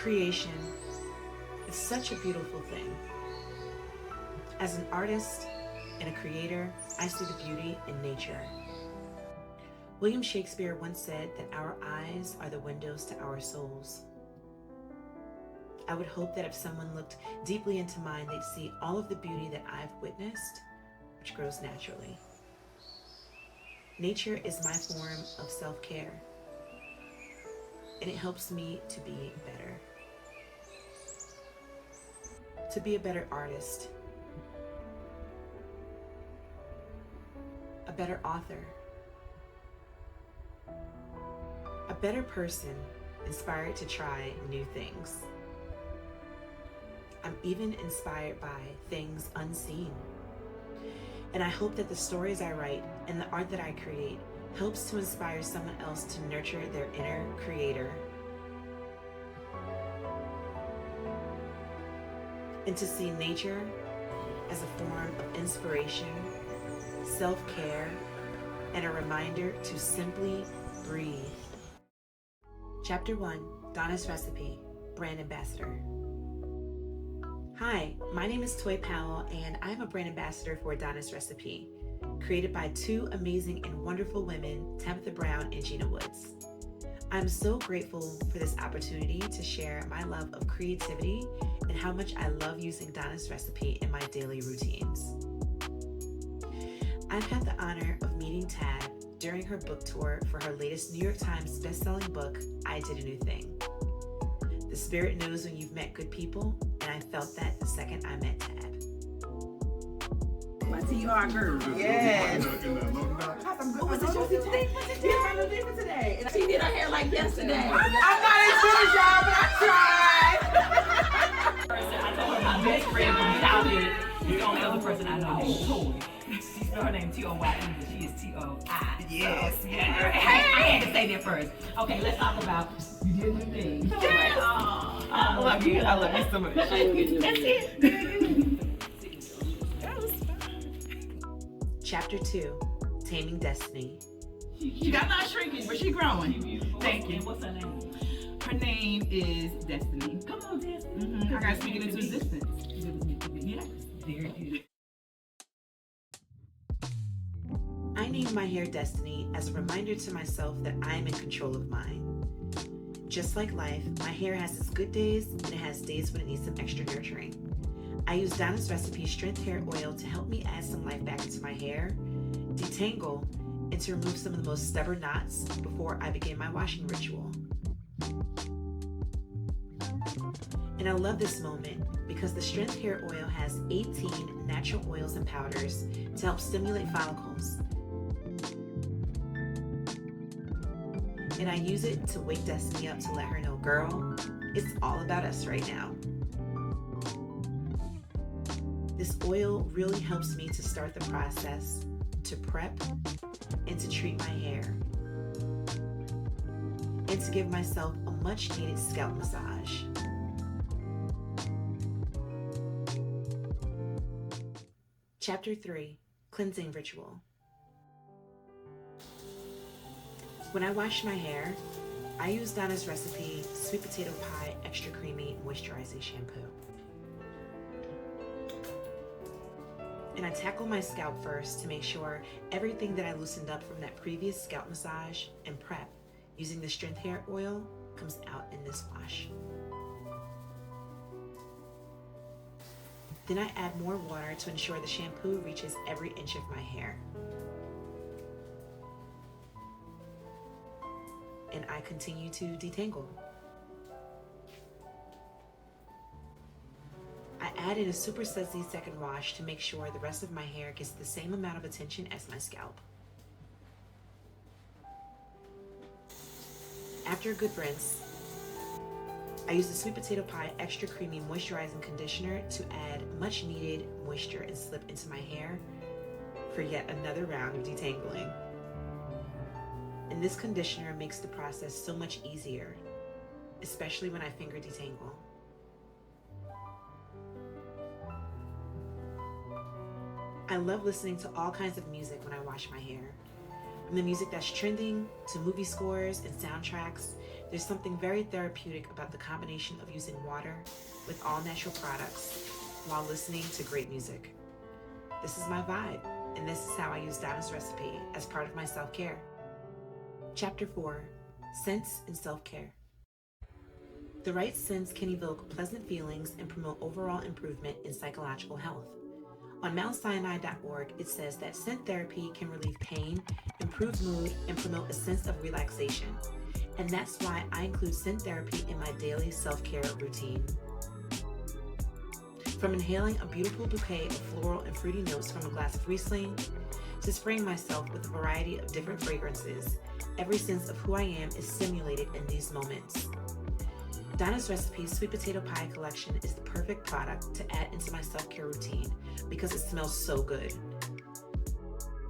creation is such a beautiful thing. As an artist and a creator, I see the beauty in nature. William Shakespeare once said that our eyes are the windows to our souls. I would hope that if someone looked deeply into mine, they'd see all of the beauty that I've witnessed, which grows naturally. Nature is my form of self-care, and it helps me to be better. To be a better artist, a better author, a better person inspired to try new things. I'm even inspired by things unseen. And I hope that the stories I write and the art that I create helps to inspire someone else to nurture their inner creator. And to see nature as a form of inspiration, self-care, and a reminder to simply breathe. Chapter 1, Donna'S Recipe, Brand Ambassador. Hi, my name is Toi Powell, and I'm a brand ambassador for Donna'S Recipe, created by two amazing and wonderful women, Tabitha Brown and Gina Woods. I'm so grateful for this opportunity to share my love of creativity and how much I love using Donna'S Recipe in my daily routines. I've had the honor of meeting Tab during her book tour for her latest New York Times bestselling book, I Did a New Thing. The spirit knows when you've met good people, and I felt that the second I met Tab. My TR girl. Yes. Oh, was it your thing for today? Yeah, my little thing for today. And she did her hair like yesterday. I'm not as good as y'all, but I tried. I told her my best friend from childhood is the only other person I know named Toy. She spelled her name T-O-Y-E, but she is T-O-I. Yes. So, yeah. I had to say that first. Okay, let's talk about you did new thing. Yes. I love you. I love you so much. That's it. Chapter 2, Taming Destiny. She got not shrinking, but she growing. Thank you. What's her name? Her name is Destiny. Come on, Destiny. I gotta speak it into existence. Yes, very good. I named my hair Destiny as a reminder to myself that I am in control of mine. Just like life, my hair has its good days and it has days when it needs some extra nurturing. I use Donna'S Recipe Strength Hair Oil to help me add some life back into my hair, detangle, and to remove some of the most stubborn knots before I begin my washing ritual. And I love this moment because the Strength Hair Oil has 18 natural oils and powders to help stimulate follicles. And I use it to wake Destiny up to let her know, girl, it's all about us right now. This oil really helps me to start the process, to prep, and to treat my hair, and to give myself a much needed scalp massage. Chapter 3, Cleansing Ritual. When I wash my hair, I use Donna'S Recipe Sweet Potato Pie Extra Creamy Moisturizing Shampoo. And I tackle my scalp first to make sure everything that I loosened up from that previous scalp massage and prep using the Strength Hair Oil comes out in this wash. Then I add more water to ensure the shampoo reaches every inch of my hair. And I continue to detangle. I add in a super sudsy second wash to make sure the rest of my hair gets the same amount of attention as my scalp. After a good rinse, I use the Sweet Potato Pie Extra Creamy Moisturizing Conditioner to add much needed moisture and slip into my hair for yet another round of detangling. And this conditioner makes the process so much easier, especially when I finger detangle. I love listening to all kinds of music when I wash my hair. From the music that's trending, to movie scores and soundtracks, There's something very therapeutic about the combination of using water with all natural products while listening to great music. This is my vibe, and this is how I use Donna'S recipe as part of my self-care. Chapter 4, Scents and Self-Care. The right scents can evoke pleasant feelings and promote overall improvement in psychological health. On mountsinai.org, it says that scent therapy can relieve pain, improve mood, and promote a sense of relaxation. And that's why I include scent therapy in my daily self-care routine. From inhaling a beautiful bouquet of floral and fruity notes from a glass of Riesling, to spraying myself with a variety of different fragrances, every sense of who I am is stimulated in these moments. Donna'S Recipe Sweet Potato Pie Collection is the perfect product to add into my self-care routine because it smells so good.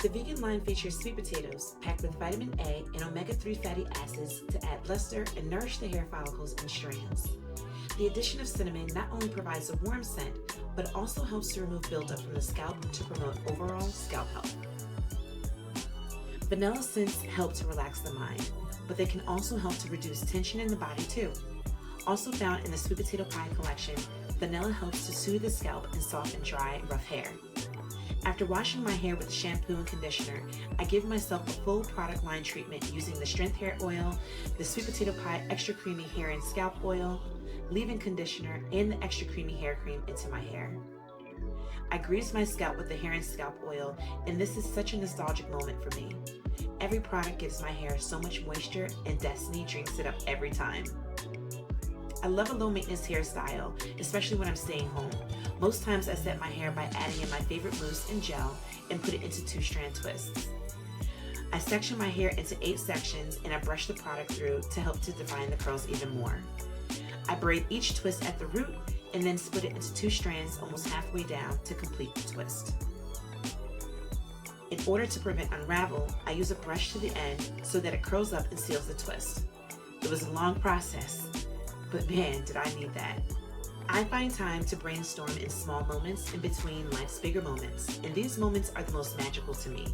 The vegan line features sweet potatoes packed with vitamin A and omega-3 fatty acids to add luster and nourish the hair follicles and strands. The addition of cinnamon not only provides a warm scent, but also helps to remove buildup from the scalp to promote overall scalp health. Vanilla scents help to relax the mind, but they can also help to reduce tension in the body too. Also found in the Sweet Potato Pie collection, vanilla helps to soothe the scalp and soften dry, rough hair. After washing my hair with shampoo and conditioner, I give myself a full product line treatment using the Strength Hair Oil, the Sweet Potato Pie Extra Creamy Hair and Scalp Oil, leave-in conditioner, and the Extra Creamy Hair Cream into my hair. I grease my scalp with the hair and scalp oil, and this is such a nostalgic moment for me. Every product gives my hair so much moisture, and Destiny drinks it up every time. I love a low-maintenance hairstyle, especially when I'm staying home. Most times I set my hair by adding in my favorite mousse and gel and put it into 2-strand twists. I section my hair into 8 sections and I brush the product through to help to define the curls even more. I braid each twist at the root and then split it into 2 strands almost halfway down to complete the twist. In order to prevent unravel, I use a brush to the end so that it curls up and seals the twist. It was a long process, but man, did I need that. I find time to brainstorm in small moments in between life's bigger moments, and these moments are the most magical to me.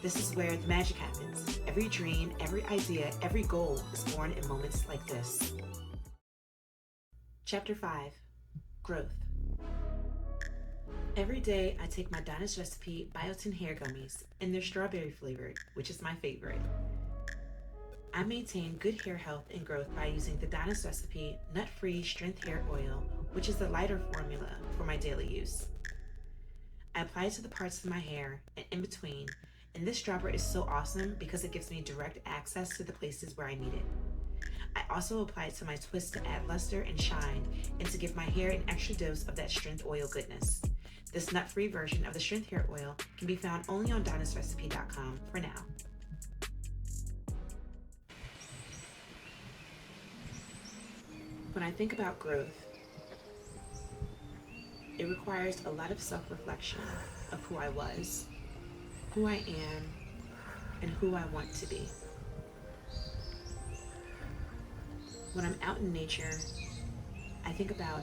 This is where the magic happens. Every dream, every idea, every goal is born in moments like this. Chapter 5, Growth. Every day I take my Donna'S Recipe Biotin hair gummies, and they're strawberry flavored, which is my favorite. I maintain good hair health and growth by using the Donna'S Recipe Nut-Free Strength Hair Oil, which is the lighter formula for my daily use. I apply it to the parts of my hair and in between, and this dropper is so awesome because it gives me direct access to the places where I need it. I also apply it to my twist to add luster and shine and to give my hair an extra dose of that strength oil goodness. This nut-free version of the Strength Hair Oil can be found only on Donna'sRecipe.com for now. When I think about growth, it requires a lot of self-reflection of who I was, who I am, and who I want to be. When I'm out in nature, I think about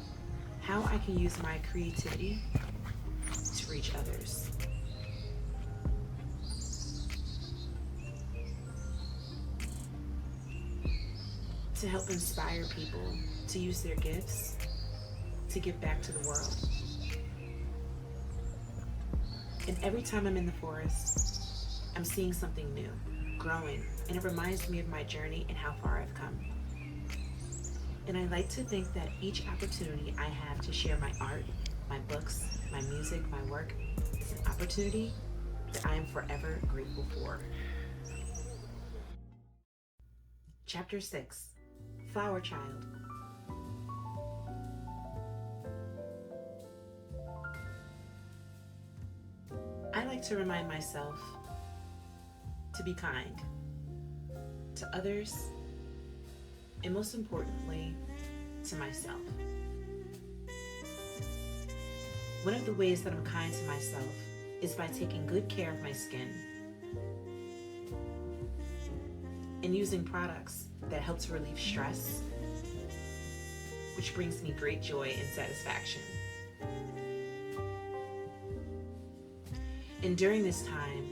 how I can use my creativity to reach others. To help inspire people to use their gifts to give back to the world. And every time I'm in the forest, I'm seeing something new, growing, and it reminds me of my journey and how far I've come. And I like to think that each opportunity I have to share my art, my books, my music, my work is an opportunity that I am forever grateful for. Chapter 6, Flower Child. I like to remind myself to be kind to others, and most importantly, to myself. One of the ways that I'm kind to myself is by taking good care of my skin and using products that help to relieve stress, which brings me great joy and satisfaction. And during this time,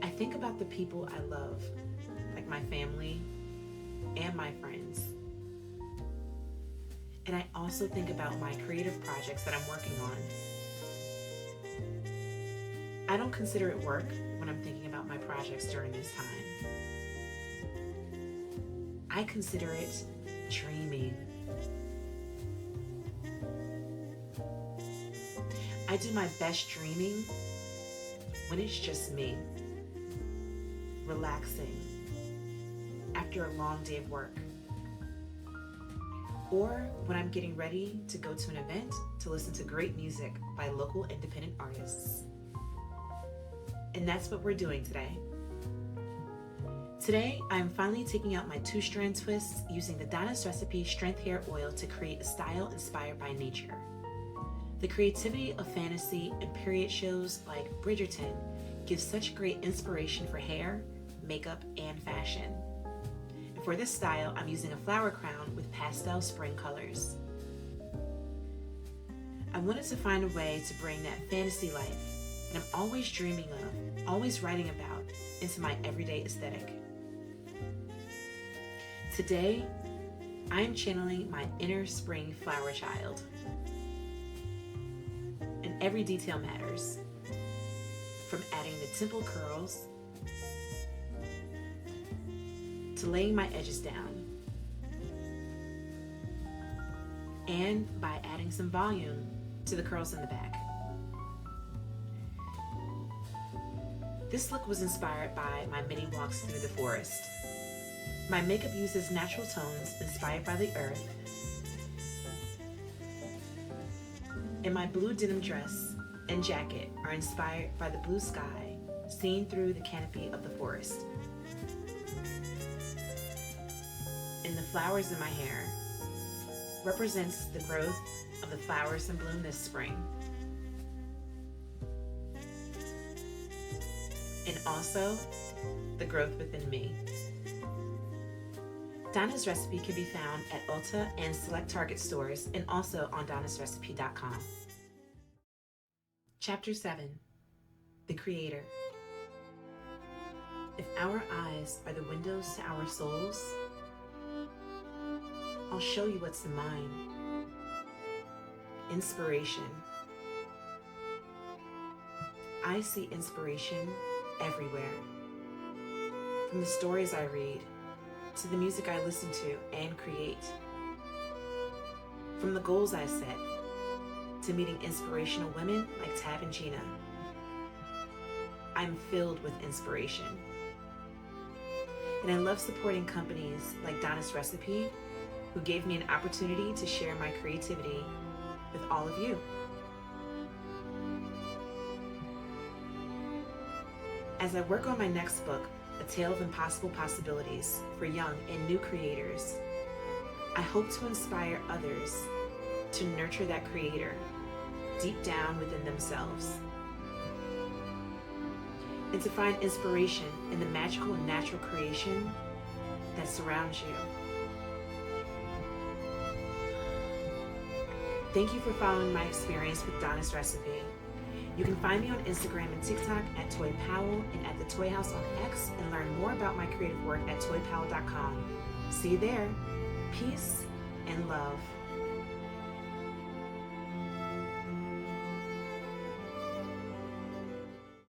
I think about the people I love, like my family, and my friends. And I also think about my creative projects that I'm working on. I don't consider it work when I'm thinking about my projects during this time. I consider it dreaming. I do my best dreaming when it's just me, relaxing after a long day of work, or when I'm getting ready to go to an event to listen to great music by local independent artists. And that's what we're doing today. Today, I'm finally taking out my 2-strand twists using the Donna'S Recipe Strength Hair Oil to create a style inspired by nature. The creativity of fantasy and period shows like Bridgerton gives such great inspiration for hair, makeup, and fashion. And for this style, I'm using a flower crown with pastel spring colors. I wanted to find a way to bring that fantasy life that I'm always dreaming of, always writing about, into my everyday aesthetic. Today, I am channeling my inner spring flower child. And every detail matters. From adding the temple curls, to laying my edges down, and by adding some volume to the curls in the back. This look was inspired by my many walks through the forest. My makeup uses natural tones inspired by the earth, and my blue denim dress and jacket are inspired by the blue sky seen through the canopy of the forest. And the flowers in my hair represents the growth of the flowers in bloom this spring. And also the growth within me. Donna'S Recipe can be found at Ulta and select Target stores and also on Donna'sRecipe.com. Chapter 7, The Creator. If our eyes are the windows to our souls, I'll show you what's in mine. Inspiration. I see inspiration everywhere. From the stories I read, to the music I listen to and create. From the goals I set, to meeting inspirational women like Tab and Gina. I'm filled with inspiration. And I love supporting companies like Donna'S Recipe, who gave me an opportunity to share my creativity with all of you. As I work on my next book, A Tale of Impossible Possibilities for young and new creators, I hope to inspire others to nurture that creator deep down within themselves, and to find inspiration in the magical and natural creation that surrounds you. Thank you for following my experience with Donna'S Recipe. You can find me on Instagram and TikTok at Toi Powell and at TheToiHouse on X, and learn more about my creative work at toipowell.com. See you there. Peace and love.